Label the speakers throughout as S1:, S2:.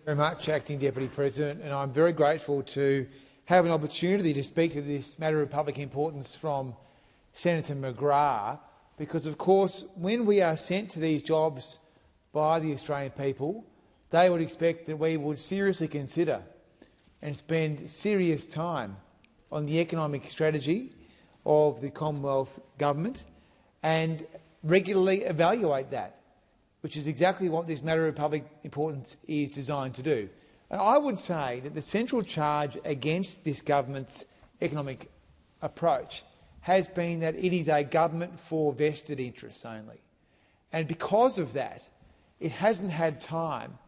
S1: Very much, Acting Deputy President, and I'm very grateful to have an opportunity to speak to this matter of public importance from Senator McGrath, because, of course, when we are sent to these jobs by the Australian people, they would expect that we would seriously consider and spend serious time on the economic strategy of the Commonwealth Government and regularly evaluate that, which is exactly what this matter of public importance is designed to do. And I would say that the central charge against this government's economic approach has been that it is a government for vested interests only. And because of that, it hasn't had time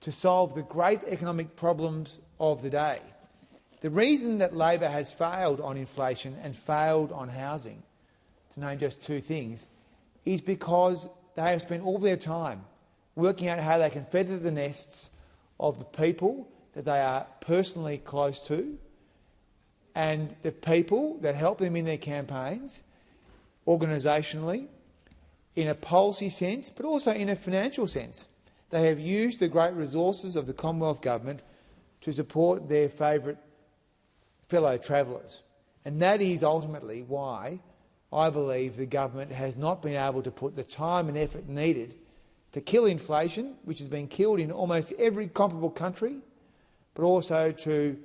S1: to solve the great economic problems of the day. The reason that Labor has failed on inflation and failed on housing, to name just two things, is because they have spent all their time working out how they can feather the nests of the people that they are personally close to and the people that help them in their campaigns, organisationally, in a policy sense, but also in a financial sense. They have used the great resources of the Commonwealth Government to support their favourite fellow travellers. And that is ultimately why I believe the government has not been able to put the time and effort needed to kill inflation, which has been killed in almost every comparable country, but also to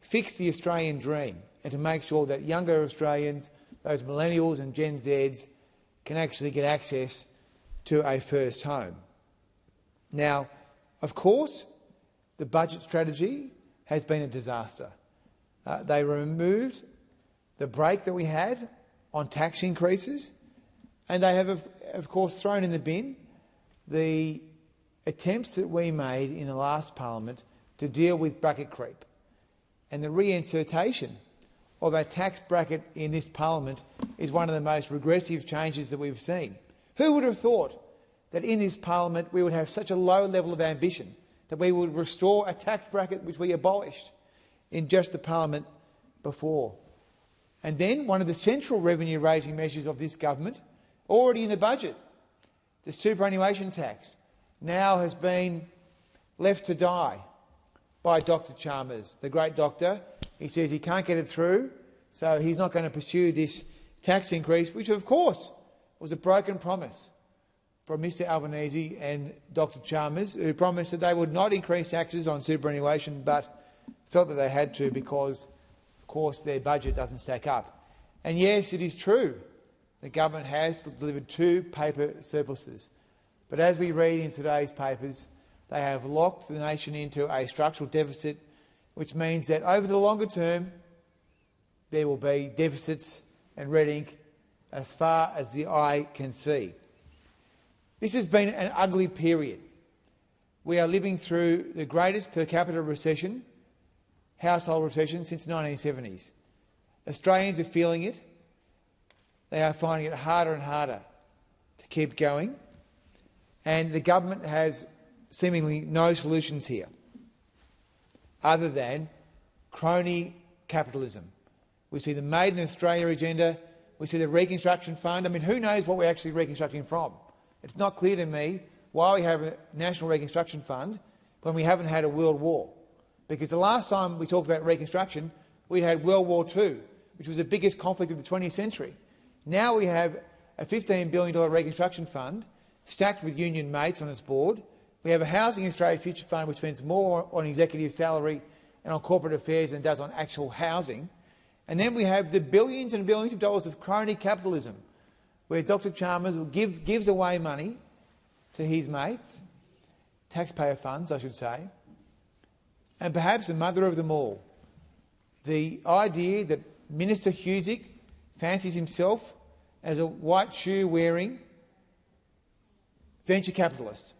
S1: fix the Australian dream and to make sure that younger Australians, those millennials and Gen Zs, can actually get access to a first home. Now, of course, the budget strategy has been a disaster. They removed the break that we had on tax increases, and they have, of course, thrown in the bin the attempts that we made in the last parliament to deal with bracket creep. And the reinsertation of a tax bracket in this parliament is one of the most regressive changes that we've seen. Who would have thought that in this parliament we would have such a low level of ambition, that we would restore a tax bracket which we abolished in just the parliament before? And then one of the central revenue-raising measures of this government, already in the budget, the superannuation tax, now has been left to die by Dr Chalmers, the great doctor. He says he can't get it through, so he's not going to pursue this tax increase, which of course was a broken promise from Mr Albanese and Dr Chalmers, who promised that they would not increase taxes on superannuation but felt that they had to because, of course, their budget doesn't stack up. And yes, it is true, the government has delivered 2 paper surpluses. But as we read in today's papers, they have locked the nation into a structural deficit, which means that over the longer term there will be deficits and red ink as far as the eye can see. This has been an ugly period. We are living through the greatest per capita recession, household recession, since the 1970s. Australians are feeling it. They are finding it harder and harder to keep going, and the government has seemingly no solutions here other than crony capitalism. We see the Made in Australia agenda, we see the Reconstruction Fund. I mean, who knows what we're actually reconstructing from? It's not clear to me why we have a National Reconstruction Fund when we haven't had a world war. Because the last time we talked about reconstruction, we had World War II, which was the biggest conflict of the 20th century. Now we have a $15 billion reconstruction fund stacked with union mates on its board. We have a Housing Australia Future Fund which spends more on executive salary and on corporate affairs than it does on actual housing. And then we have the billions and billions of dollars of crony capitalism, where Dr Chalmers gives away money to his mates, taxpayer funds I should say, and perhaps the mother of them all, the idea that Minister Husic fancies himself as a white shoe-wearing venture capitalist.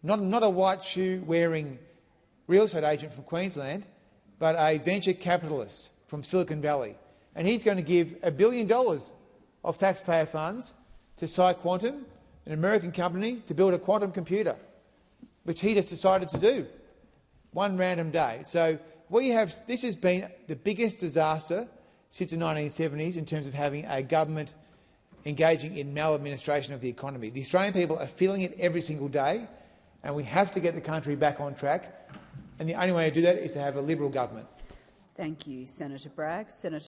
S1: Not a white shoe-wearing real estate agent from Queensland, but a venture capitalist from Silicon Valley. And he's going to give $1 billion of taxpayer funds to PsiQuantum, an American company, to build a quantum computer, which he just decided to do one random day. So this has been the biggest disaster since the 1970s in terms of having a government engaging in maladministration of the economy. The Australian people are feeling it every single day, and we have to get the country back on track. And the only way to do that is to have a Liberal government.
S2: Thank you, Senator Bragg. Senator